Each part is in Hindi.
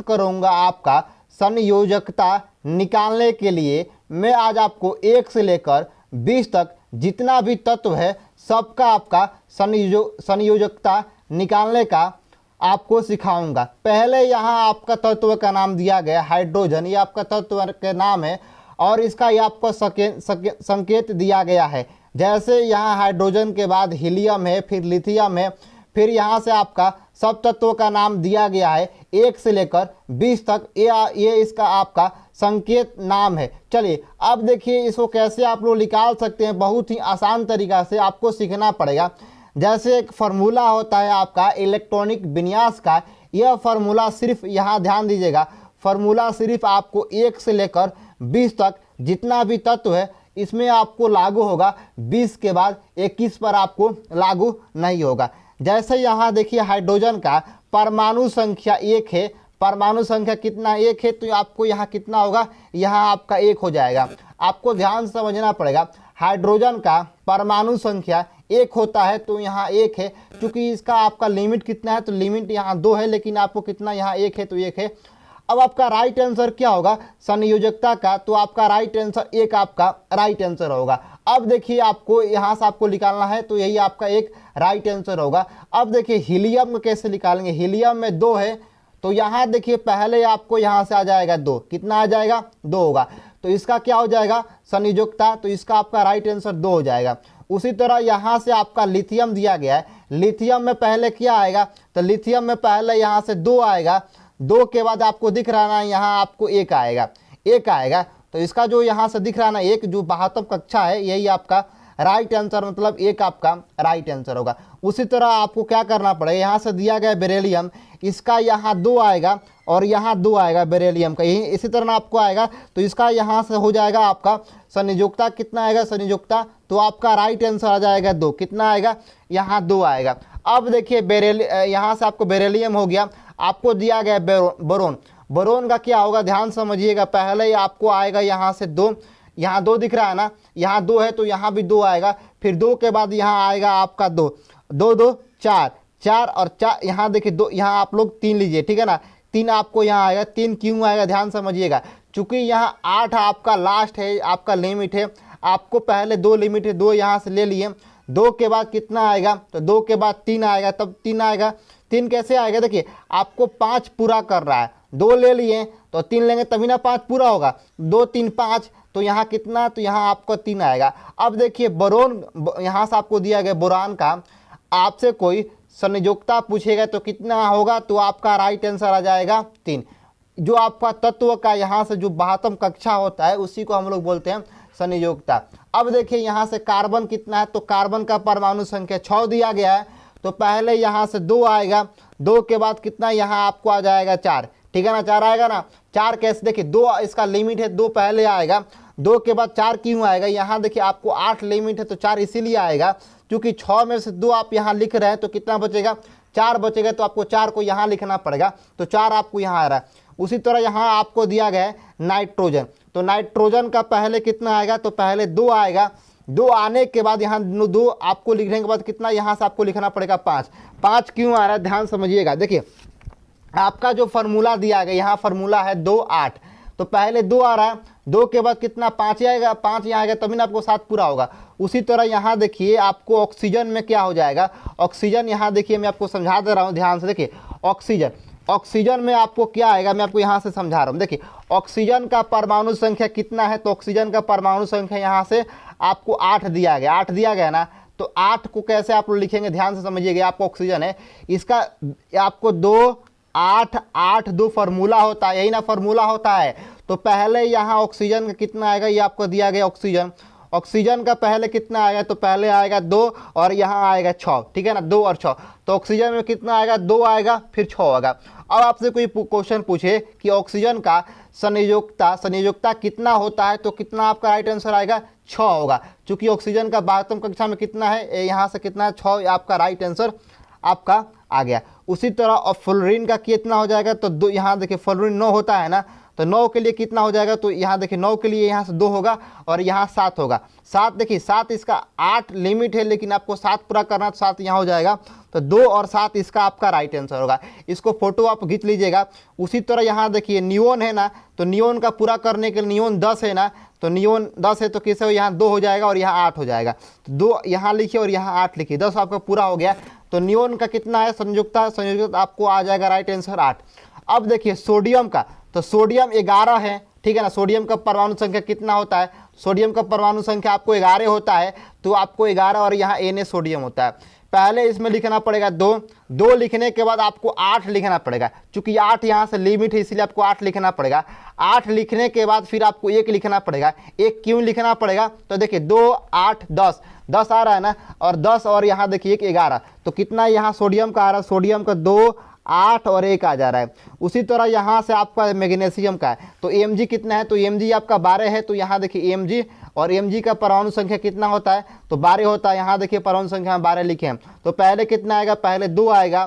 करूंगा आपका संयोजकता निकालने के लिए। मैं आज आपको 1 से लेकर 20 तक जितना भी तत्व है सबका आपका संयोजकता निकालने का आपको सिखाऊंगा। पहले यहाँ आपका तत्व का नाम दिया गया हाइड्रोजन, ये आपका तत्व का नाम है और इसका ये आपको संकेत दिया गया है। जैसे यहाँ हाइड्रोजन के बाद हीलियम है, फिर लिथियम है, फिर यहाँ से आपका सब तत्वों का नाम दिया गया है 1 से लेकर 20 तक। ये इसका आपका संकेत नाम है। चलिए अब देखिए इसको कैसे आप लोग निकाल सकते हैं। बहुत ही आसान तरीका से आपको सीखना पड़ेगा। जैसे एक फार्मूला होता है आपका इलेक्ट्रॉनिक विन्यास का, यह फार्मूला सिर्फ यहाँ ध्यान दीजिएगा, फार्मूला सिर्फ आपको 1 से लेकर 20 तक जितना भी तत्व है इसमें आपको लागू होगा, 20 के बाद 21 पर आपको लागू नहीं होगा। जैसे यहाँ देखिए हाइड्रोजन का परमाणु संख्या 1 है, परमाणु संख्या कितना 1 है, तो आपको यहाँ कितना होगा, यहाँ आपका 1 हो जाएगा। आपको ध्यान से समझना पड़ेगा, हाइड्रोजन का परमाणु संख्या 1 होता है तो यहाँ 1 है। क्योंकि इसका आपका लिमिट कितना है, तो लिमिट यहाँ 2 है, लेकिन आपको कितना यहाँ 1 है तो 1 है। अब आपका राइट आंसर क्या होगा संयोजकता का, तो आपका राइट आंसर 1 आपका राइट आंसर होगा। अब देखिए आपको यहाँ से आपको निकालना है तो यही आपका 1 राइट आंसर होगा। अब देखिए हीलियम को कैसे निकालेंगे, हीलियम में 2 है तो यहाँ देखिए पहले आपको यहाँ से आ जाएगा 2, कितना आ जाएगा 2 होगा, तो इसका क्या हो जाएगा संयोजकता, तो इसका आपका राइट आंसर 2 हो जाएगा। उसी तरह यहाँ से आपका लिथियम दिया गया है, लिथियम में पहले क्या आएगा, तो लिथियम में पहले यहाँ से 2 आएगा, 2 के बाद आपको दिख रहा है यहाँ आपको 1 आएगा, 1 आएगा, तो इसका जो यहाँ से दिख रहा है 1 जो 72 कक्षा है यही आपका राइट आंसर, मतलब 1 आपका राइट आंसर होगा। उसी तरह आपको क्या करना पड़ेगा, यहाँ से दिया गया बेरिलियम, इसका यहाँ 2 आएगा और यहाँ 2 आएगा बेरिलियम का, यही इसी तरह आपको आएगा, तो इसका यहाँ से हो जाएगा आपका संयोजकता कितना आएगा संयोजकता, तो आपका राइट आंसर आ जाएगा 2, कितना आएगा यहाँ 2 आएगा। अब देखिए यहाँ से आपको बेरिलियम हो गया, आपको दिया गया बोरोन, बोरोन का क्या होगा ध्यान समझिएगा, पहले ही आपको आएगा यहाँ से 2, यहाँ 2 दिख रहा है ना, यहाँ 2 है तो यहाँ भी 2 आएगा, फिर 2 के बाद यहाँ आएगा आपका 2, 2 2 4, 4 और 4 यहाँ देखिए 2, यहाँ आप लोग 3 लीजिए, ठीक है ना, 3 आपको यहाँ आएगा। 3 क्यों आएगा ध्यान समझिएगा, चूंकि यहाँ 8 आपका लास्ट है, आपका लिमिट है, आपको पहले 2 लिमिट है, 2 यहाँ से ले लिए, 2 के बाद कितना आएगा, तो 2 के बाद 3 आएगा, तब 3 आएगा। 3 कैसे आएगा, देखिए आपको 5 पूरा कर रहा है, 2 ले लिए तो 3 लेंगे तभी ना 5 पूरा होगा, 2 3 5, तो यहाँ कितना, तो यहाँ आपको 3 आएगा। अब देखिए बोरोन, यहाँ से आपको दिया गया बोरान का, आपसे कोई संयोजकता पूछेगा तो कितना होगा, तो आपका राइट आंसर आ जाएगा 3। जो आपका तत्व का यहाँ से जो 72 कक्षा होता है उसी को हम लोग बोलते हैं संयोजकता। अब देखिए यहाँ से कार्बन कितना है, तो कार्बन का परमाणु संख्या 6 दिया गया है, तो पहले यहाँ से 2 आएगा, 2 के बाद कितना यहाँ आपको आ जाएगा 4, ठीक है ना, 4 आएगा ना। 4 कैसे, देखिए 2 इसका लिमिट है, 2 पहले आएगा, 2 के बाद 4 क्यों आएगा, यहाँ देखिए आपको 8 लिमिट है तो 4 इसीलिए आएगा, क्योंकि 6 में से 2 आप यहाँ लिख रहे हैं तो कितना बचेगा 4 बचेगा, तो आपको 4 को यहाँ लिखना पड़ेगा, तो 4 आपको यहाँ आ रहा है। उसी तरह यहाँ आपको दिया गया है नाइट्रोजन, तो नाइट्रोजन का पहले कितना आएगा, तो पहले 2 आएगा, 2 आने के बाद यहाँ 2 आपको लिखने के बाद कितना यहाँ से आपको लिखना पड़ेगा 5। 5 क्यों आ रहा है ध्यान समझिएगा, देखिए आपका जो फार्मूला दिया गया यहाँ फार्मूला है 2 8, तो पहले 2 आ रहा है, 2 के बाद कितना 5 आएगा, 5 यहाँ आएगा तभी ना आपको 7 पूरा होगा। उसी तरह यहाँ देखिए आपको ऑक्सीजन में क्या हो जाएगा, ऑक्सीजन यहाँ देखिए मैं आपको समझा दे रहा हूँ ध्यान से, देखिए ऑक्सीजन, ऑक्सीजन में आपको क्या आएगा, मैं आपको यहाँ से समझा रहा हूँ। देखिए ऑक्सीजन का परमाणु संख्या कितना है, तो ऑक्सीजन का परमाणु संख्या यहाँ से आपको 8 दिया गया, 8 दिया गया ना, तो 8 को कैसे आप लोग लिखेंगे ध्यान से समझिएगा। आपको ऑक्सीजन है, इसका आपको 2 8 8 2 फार्मूला होता है, यही ना फार्मूला होता है, तो पहले यहाँ ऑक्सीजन का कितना आएगा, ये आपको दिया गया ऑक्सीजन, ऑक्सीजन का पहले कितना आएगा, तो पहले आएगा 2 और यहाँ आएगा 6, ठीक है ना, 2 और 6, तो ऑक्सीजन में कितना आएगा 2 आएगा फिर 6 आएगा। अब आपसे कोई क्वेश्चन पूछे कि ऑक्सीजन का संयोजकता कितना होता है, तो कितना आपका राइट आंसर आएगा 6 होगा, क्योंकि ऑक्सीजन का 72 कक्षा में कितना है, यहाँ से कितना है 6, आपका राइट आंसर आपका आ गया। उसी तरह और फ्लोरीन का कितना हो जाएगा, तो यहाँ देखिए फ्लोरीन 9 होता है ना, तो 9 के लिए कितना हो जाएगा, तो यहाँ देखिए 9 के लिए यहाँ से 2 होगा और यहाँ 7 होगा। 7 देखिए 7 इसका 8 लिमिट है, लेकिन आपको 7 पूरा करना, तो 7 यहाँ हो जाएगा। तो 2 और 7 इसका आपका राइट आंसर होगा। इसको फोटो आप खींच लीजिएगा। उसी तरह यहाँ देखिए नियोन है ना, तो नियोन का पूरा करने के लिए नियोन 10 है ना, तो नियोन 10 है तो कैसे हो, यहाँ 2 हो जाएगा और यहाँ 8 हो जाएगा। तो 2 यहाँ लिखिए और यहाँ 8 लिखिए, 10 आपका पूरा हो गया। तो नियोन का कितना है संयुक्ता, संयुक्ता आपको आ जाएगा राइट आंसर 8। अब देखिए सोडियम का, तो सोडियम 11 है, ठीक है ना। सोडियम का परमाणु संख्या कितना होता है, सोडियम का परमाणु संख्या आपको 11 होता है, तो आपको 11 और यहाँ Na सोडियम होता है। पहले इसमें लिखना पड़ेगा 2, 2 लिखने के बाद आपको 8 लिखना पड़ेगा, क्योंकि 8 यहाँ से लिमिट है इसलिए आपको 8 लिखना पड़ेगा। 8 लिखने के बाद फिर आपको 1 लिखना पड़ेगा। 1 क्यों लिखना पड़ेगा, तो देखिए 2 8 10, 10 आ रहा है ना, और 10 और यहाँ देखिए 1 11, तो कितना यहाँ सोडियम का आ रहा है, सोडियम का 2 8 और 1 आ जा रहा है। उसी तरह यहाँ से आपका मैग्नीशियम का है, तो Mg कितना है, तो Mg आपका 12 है, तो यहाँ देखिए Mg और Mg का परमाणु संख्या कितना होता है, तो 12 होता है। यहाँ देखिए परमाणु संख्या हम 12 लिखे हैं, तो पहले कितना आएगा, पहले 2 आएगा,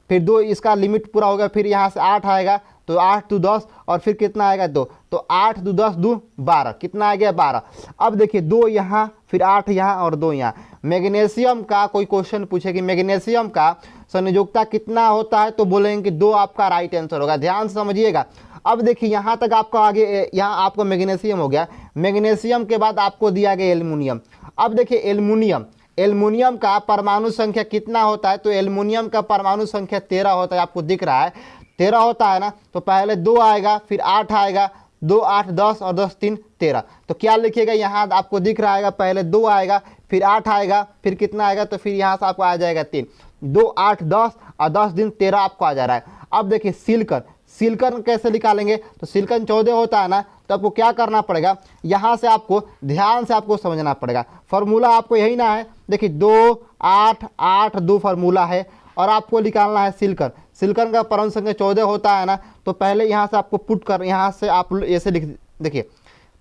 फिर 2 इसका लिमिट पूरा होगा, फिर यहाँ से 8 आएगा, तो 8 2 10 और फिर कितना आएगा 2, तो 8 2 10 2 12, कितना आ गया 12। अब देखिए 2 यहाँ, फिर 8 यहाँ और 2 यहाँ। मैग्नीशियम का कोई क्वेश्चन पूछे कि मैग्नीशियम का संयोजकता कितना होता है, तो बोलेंगे कि 2 आपका राइट आंसर होगा। ध्यान से समझिएगा। अब देखिए यहाँ तक आपका आगे, यहाँ आपको मैग्नीशियम हो गया। मैग्नीशियम के बाद आपको दिया गया एल्युमिनियम। अब देखिए एल्युमिनियम, एल्युमिनियम का परमाणु संख्या कितना होता है, तो एल्युमिनियम का परमाणु संख्या 13 होता है, आपको दिख रहा है 13 होता है ना। तो पहले 2 आएगा, फिर 8 आएगा, 2 8 10 और 10 3 13। तो क्या लिखिएगा, यहाँ आपको दिख रहा है पहले 2 आएगा, फिर 8 आएगा, फिर कितना आएगा, तो फिर यहाँ से आपको आ जाएगा 3, 2 8 10 और 10 दिन 13 आपको आ जा रहा है। अब देखिए सिलिकॉन, सिलिकॉन कैसे निकालेंगे, तो सिलिकॉन 14 होता है ना, तो आपको क्या करना पड़ेगा, यहाँ से आपको ध्यान से आपको समझना पड़ेगा। फार्मूला आपको यही ना है, देखिए 2 8 8 2 फार्मूला है, और आपको निकालना है सिलिकॉन। सिलिकॉन का परमाणु संख्या 14 होता है ना, तो पहले यहाँ से आपको पुट कर, यहाँ से आप ऐसे लिख, देखिए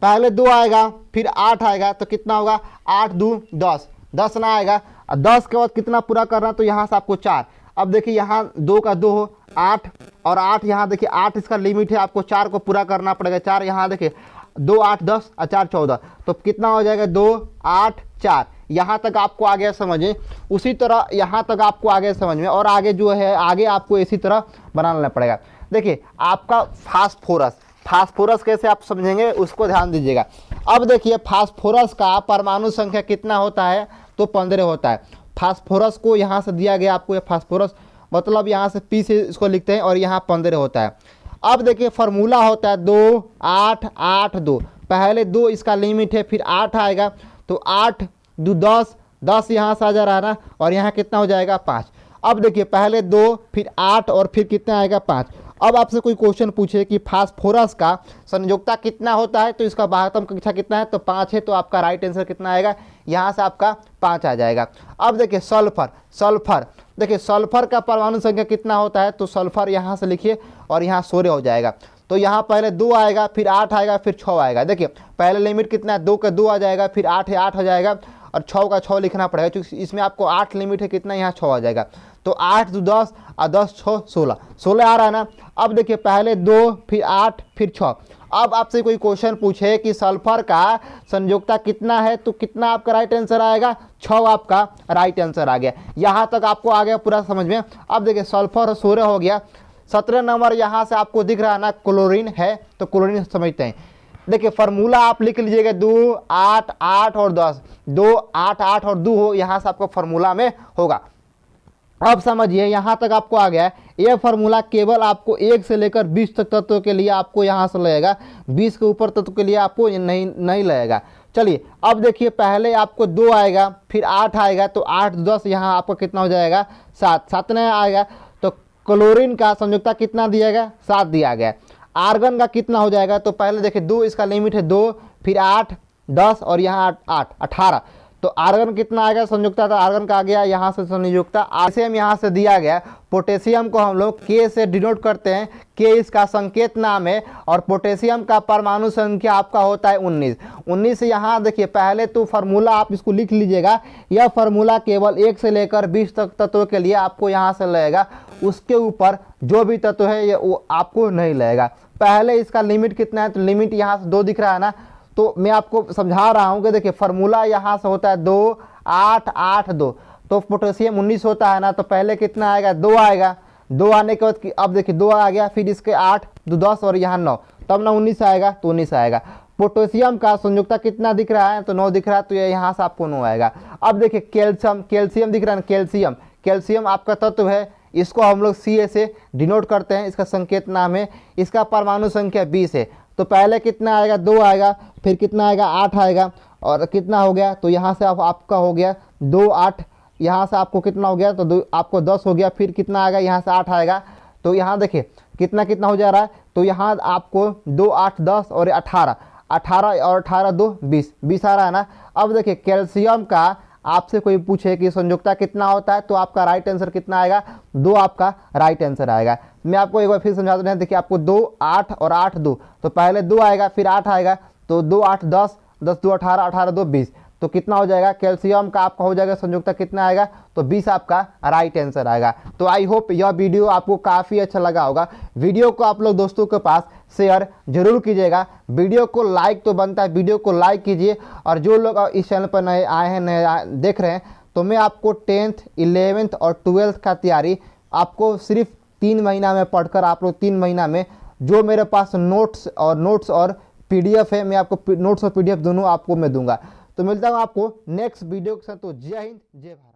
पहले 2 आएगा, फिर 8 आएगा, तो कितना होगा 8 2 10, 10 ना आएगा, और 10 के बाद कितना पूरा करना, तो यहाँ से आपको 4। अब देखिए यहाँ 2 का 2 हो 8 और 8 यहाँ देखिए 8 इसका लिमिट है, आपको 4 को पूरा करना पड़ेगा। 4 यहाँ देखिए 2 8 10 और 4 14, तो कितना हो जाएगा 2 8 4। यहाँ तक आपको आ गया समझ में। उसी तरह यहाँ तक आपको आ गया समझ में, और आगे जो है आगे आपको इसी तरह बनाना पड़ेगा। देखिए आपका फास्फोरस, फास्फोरस कैसे आप समझेंगे उसको ध्यान दीजिएगा। अब देखिए फास्फोरस का परमाणु संख्या कितना होता है, तो 15 होता है। फास्फोरस को यहाँ से दिया गया आपको, ये फास्फोरस मतलब यहाँ से P से इसको लिखते हैं, और यहाँ 15 होता है। अब देखिए फार्मूला होता है 2 8 8 2, पहले 2 इसका लिमिट है, फिर 8 आएगा, तो 8 2 10, 10 यहाँ से आ जा रहा है ना, और यहाँ कितना हो जाएगा 5। अब देखिए पहले 2 फिर 8 और फिर कितना आएगा 5। अब आपसे कोई क्वेश्चन पूछे कि फास्फोरस का संयोजकता कितना होता है, तो इसका भागतम कक्षा कितना है, तो 5 है, तो आपका राइट आंसर कितना आएगा, यहाँ से आपका 5 आ जाएगा। अब देखिए सल्फर, सल्फर देखिए सल्फर का परमाणु संख्या कितना होता है, तो सल्फर यहाँ से लिखिए और यहाँ 16 हो जाएगा। तो यहाँ पहले 2 आएगा, फिर 8 आएगा, फिर 6 आएगा। देखिए पहले लिमिट कितना है, 2 का 2 आ जाएगा, फिर 8 है 8 हो जाएगा, और 6 का 6 लिखना पड़ेगा, क्योंकि इसमें आपको 8 लिमिट है, कितना यहाँ 6 आ जाएगा। तो 8 2 10 और 10 6 16, 16 आ रहा है ना। अब देखिए पहले 2 फिर 8 फिर 6। अब आपसे कोई क्वेश्चन पूछे कि सल्फर का संयोजकता कितना है, तो कितना आपका राइट आंसर आएगा, 6 आपका राइट आंसर आ गया। यहाँ तक आपको आ गया पूरा समझ में। अब देखिए सल्फर 16 हो गया। 17 नंबर यहाँ से आपको दिख रहा है ना, क्लोरीन है, तो क्लोरीन समझते हैं। देखिए फार्मूला आप लिख लीजिएगा 2 8 8 और 10, 2 8 8 और 2 हो, यहाँ से आपको फार्मूला में होगा। अब समझिए यहाँ तक आपको आ गया है। यह फार्मूला केवल आपको 1 से लेकर 20 तक तत्वों के लिए आपको यहाँ से लगेगा, 20 के ऊपर तत्व के लिए आपको नहीं लगेगा। चलिए अब देखिए पहले आपको 2 आएगा, फिर 8 आएगा, तो 8 10 यहाँ आपको कितना हो जाएगा 7, 7 नहीं आएगा। तो क्लोरीन का संयोजकता कितना दिया गया, 7 दिया गया। आर्गन का कितना हो जाएगा, तो पहले देखिए 2 इसका लिमिट है 2, फिर 8 10 और यहाँ 8 18। तो आर्गन कितना आएगा संयुक्ता, तो आर्गन का आ गया यहाँ से संयुक्ता। पोटेशियम यहाँ से दिया गया। पोटेशियम को हम लोग के से डिनोट करते हैं, के इसका संकेत नाम है, और पोटेशियम का परमाणु संख्या आपका होता है 19। 19 यहाँ देखिए पहले तो फार्मूला आप इसको लिख लीजिएगा। यह फार्मूला केवल 1 से लेकर 20 तक तत्वों के लिए आपको यहाँ से लगेगा, उसके ऊपर जो भी तत्व है ये वो आपको नहीं लगेगा। पहले इसका लिमिट कितना है, तो लिमिट यहाँ से 2 दिख रहा है ना, तो मैं आपको समझा रहा हूँ कि देखिए फार्मूला यहाँ से होता है 2 8 8 2, तो पोटेशियम 19 होता है ना, तो पहले कितना आएगा 2 आएगा, 2 आने के बाद अब देखिए 2 आ गया, फिर इसके 8 2 10 और यहाँ 9, तब ना 19 आएगा, तो 19 आएगा। पोटेशियम का संयुक्ता कितना दिख रहा है, तो 9 दिख रहा है, तो ये यहाँ से आपको 9 आएगा। अब देखिए कैल्शियम, कैल्शियम दिख रहा है, कैल्शियम, कैल्शियम आपका तत्व है, इसको हम लोग Ca से डिनोट करते हैं, इसका संकेत नाम है, इसका परमाणु संख्या 20 है। तो पहले कितना आएगा 2 आएगा, फिर कितना आएगा 8 आएगा, और कितना हो गया, तो यहाँ से आपका हो गया 2 8, यहाँ से आपको कितना हो गया, तो आपको 10 हो गया, फिर कितना आएगा यहाँ से 8 आएगा, तो यहाँ देखिए कितना कितना हो जा रहा है, तो यहाँ आपको 2 8 10 और 18 18 और 18 2 20 20 आ रहा है ना। अब देखिए कैल्शियम का आपसे कोई पूछे कि संयुक्ता कितना होता है, तो आपका राइट आंसर कितना आएगा, 2 आपका राइट आंसर आएगा। मैं आपको एक बार फिर समझा दूँ, देखिए आपको 2 8 और 8 2, तो पहले 2 आएगा फिर 8 आएगा, तो 2 8 10 10 2 18 18 2 20, तो कितना हो जाएगा कैल्शियम का आपका हो जाएगा संयुक्ता कितना आएगा, तो 20 आपका राइट आंसर आएगा। तो आई होप यह वीडियो आपको काफ़ी अच्छा लगा होगा। वीडियो को आप लोग दोस्तों के पास शेयर जरूर कीजिएगा, वीडियो को लाइक तो बनता है, वीडियो को लाइक कीजिए। और जो लोग इस चैनल पर नए आए हैं, नए देख रहे हैं, तो मैं आपको 10th 11th और 12th का तैयारी आपको सिर्फ 3 महीना में पढ़कर आप लोग 3 महीना में जो मेरे पास नोट्स और PDF है, मैं आपको नोट्स और PDF दोनों आपको मैं दूंगा। तो मिलता हूँ आपको नेक्स्ट वीडियो के साथ। तो जय हिंद जय भारत।